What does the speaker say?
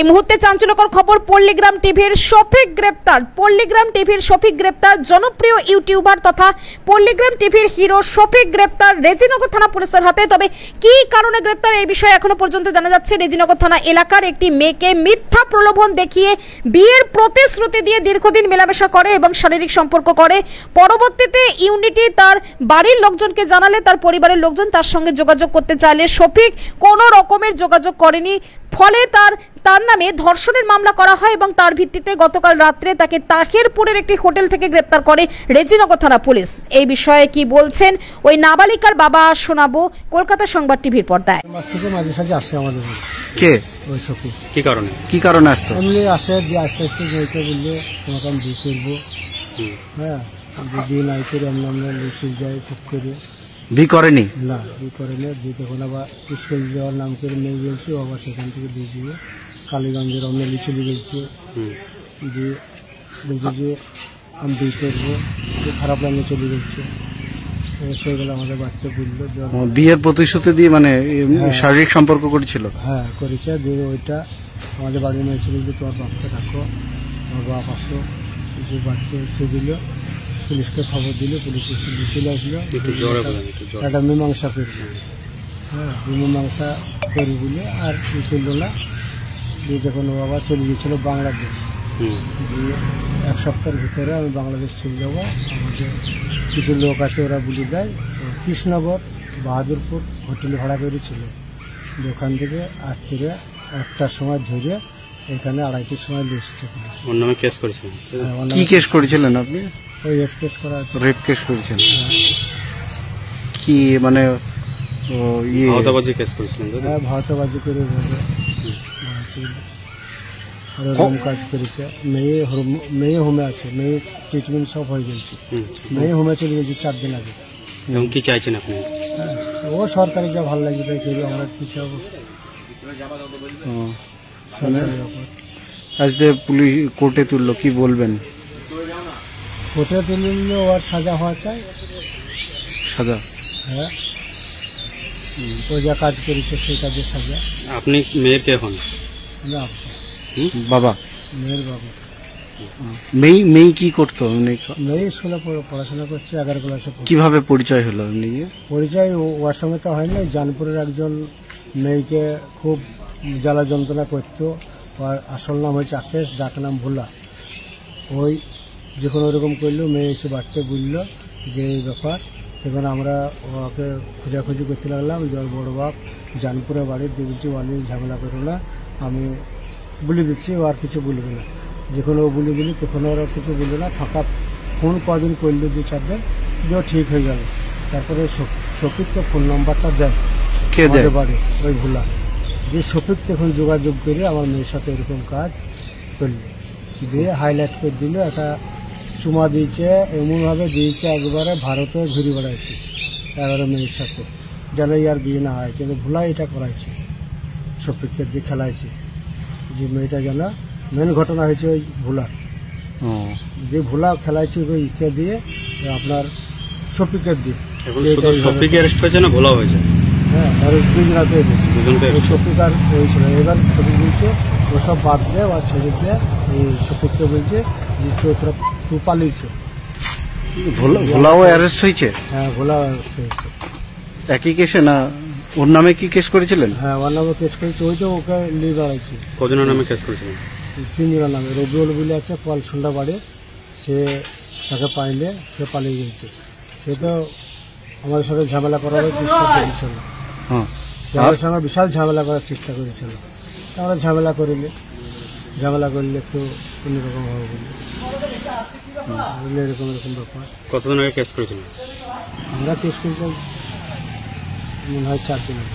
এই মুহূর্তে চাঞ্চল্যকর খবর, পল্লীগ্রাম টিভির শফিক গ্রেপ্তার। পল্লীগ্রাম টিভির শফিক গ্রেপ্তার। জনপ্রিয় ইউটিউবার তথা পল্লীগ্রাম টিভির হিরো শফিক গ্রেপ্তার রেজিনগর থানা পুলিশের হাতে। তবে কি কারণে গ্রেপ্তার এই বিষয়ে এখনো পর্যন্ত জানা যাচ্ছে। রেজিনগর থানা এলাকার একটি মেয়েকে মিথ্যা প্রলোভন দেখিয়ে বিয়ের প্রতিশ্রুতি দিয়ে দীর্ঘদিন মেলামেশা করে এবং শারীরিক সম্পর্ক করে। পরবর্তীতে ইউনিটি তার বাড়ির লোকজনকে জানালে তার পরিবারের লোকজন তার সঙ্গে যোগাযোগ করতে চাইলে শফিক কোনো রকমের যোগাযোগ করেনি। ফলে তার নামে ধর্ষণের মামলা করা হয় এবং তার ভিত্তিতে গতকাল রাত্রে তাকে তাহিরপুরের একটি হোটেল থেকে গ্রেপ্তার করে রেজিনগর থানা পুলিশ। এই বিষয়ে কি বলছেন ওই নাবালিকার বাবা শোনাবো কলকাতা সংবাদ টিভির পর্দায়। মাঝে সাঝে আসে আমাদের কে ওই শফিক। কি কারণে আসতো? এমনি আসে, দিয়ে আস্তে আস্তে বলতে বললে তোমাকে আমি বিয়ে করবো। হ্যাঁ, বিয়ে নাই করে আমরা লিখে যাই চুপ করে। বিয়ে করেনি? না, বিয়ে করেনি। বিয়ে তখন আবার স্কুল যাওয়ার নাম করে মেয়ে গেছি, আবার সেখান থেকে বিয়ে দিয়ে কালীগঞ্জের আমরা লিচুলি গেছি। দিয়ে বলছি যে আমি বিয়ে করবো, খারাপ লাগে চলে গেছে। সেগুলো আমাদের বাড়িতে বললো বিয়ের প্রতিশ্রুতি দিয়ে, মানে শারীরিক সম্পর্ক করেছিল। হ্যাঁ, করেছে। দিয়ে ওইটা আমাদের বাড়ির মেয়ে ছিল যে তোমার বাপকে ডাকো, তোমার বাপ আসো। যে বাড়িতে এসে দিল, পুলিশকে খবর দিল, পুলিশ চলে আসলো। একটা মীমাংসা করবো। হ্যাঁ, মীমাংসা করি বলে আর করলো না। দিয়ে যখন ও আবার চলে গিয়েছিল বাংলাদেশ, দিয়ে এক সপ্তাহের ভিতরে আমি বাংলাদেশ চলে যাবো। আমাদের কিছু লোক আছে, ওরা বলে দেয় কৃষ্ণনগর বাহাদুরপুর হোটেল ভাড়া করেছিল। ওখান থেকে রাত্রে 1টার সময় ধরে এখানে 2:30টার সময় এসেছে। ওর নামে কেস করেছিলেন? কি কেস করেছিলেন আপনি? ওই রেপ কেস করা আছে। রেপ কেস করেছেন? কি মানে ভাওতাবাজি কেস করেছিলেন? হ্যাঁ, ভাওতাবাজি করে কাজ করেছে। মেয়ে হোমে আছে, মেয়ে ট্রিটমেন্ট সব হয়ে গেছে। মেয়ে হোমে চলে গেছে 4 দিন আগে। কি চাইছেন আপনি? ও সরকারি যা ভালো লাগবে তাই করবে, আমরা কি চাবো। আজ যে পুলিশ কোর্টে তুললো, কি বলবেন? কোর্টে তুললে ওর সাজা হওয়া চাই। সাজা? হ্যাঁ, ও যা কাজ করেছে সেই কাজের সাজা। আপনি মেয়ের কে হন? না, বাবা। মেয়ের বাবা। মেয়ে কি করতো? মেয়ে স্কুলে পড়াশোনা করছে, 11 ক্লাসে। কিভাবে পরিচয় হলো এমনি? পরিচয় ওর সঙ্গে তো হয়নি। জানপুরের একজন মেয়েকে খুব জ্বালা যন্ত্রণা করতো। ওর আসল নাম হচ্ছে আকেশ, ডাক নাম ভোলা। ওই যখন ওরকম করলো, মেয়ে এসে বাড়িতে বললো যে এই ব্যাপার। এখন আমরা ওকে খোঁজাখুঁজি করতে লাগলাম যে ওর বড় বাপ জানপুরে বাড়ি। দিয়ে বলছি ওয়ালি ঝামেলা করো না, আমি বলে দিচ্ছি, ও আর কিছু বলবে না। যখন ও বলে দিলি তখন ওরা কিছু বলবে না। ফাঁকা ফোন কদিন করলো, 2-4 দিন, যে ঠিক হয়ে গেল। তারপরে শফিককে ফোন নাম্বারটা দেয় বাড়ি, ওই ভোলা। যে শফিক তখন যোগাযোগ করে আমার মেয়ের সাথে এরকম কাজ করলো, দিয়ে হাইলাইট করে দিল। একটা চুমা দিয়েছে, এমনভাবে দিয়েছে একবারে ভারতে ঘুরে বেড়াইছে 11 মেয়ের সাথে, যেন ইয়ার বিয়ে না হয়। কিন্তু ভোলা এটা করাইছে, শফিককে দিয়ে খেলাইছে। যে মেয়েটা যেন মেন ঘটনা হয়েছে ওই ভোলার, যে ভোলা খেলাইছে ওই ইকে দিয়ে, আপনার শফিকের দিয়ে। শফিক অ্যারেস্ট হয়েছে না ভোলা হয়েছে? হ্যাঁ, আর 2 জনাতে শফিক আর হয়েছিল। এবার শফিক বলছে ওসব বাদ দেয় আর ছেড়ে দিয়ে এই শফিককে বলছে যে তোরা তুই পালিয়েছে। ভোলাও অ্যারেস্ট হয়েছে? হ্যাঁ, ভোলা অ্যারেস্ট হয়েছে। একই কেসে না? ওর নামে কি কেস করেছিলেন? হ্যাঁ, ওর নামে কেস করেছে। ওই তো ওকে নিয়ে দাঁড়াইছে। কজনের নামে কেস করেছিলেন? 3 জনের নামে। রবিউল বলে আছে কলসুন্ডা বাড়ি, সে তাকে পাইলে সে পালিয়ে গেছে। সে তো আমাদের সাথে ঝামেলা করার চেষ্টা করেছিল। সে আমাদের সঙ্গে বিশাল ঝামেলা করার চেষ্টা করেছিল। আমরা ঝামেলা করলে একটু অন্যরকম হবে বলে এরকম ব্যাপার। কতদিন আগে কেস করেছিলেন? আমরা কেস করেছিলাম মনে হয় 4 দিন আগে।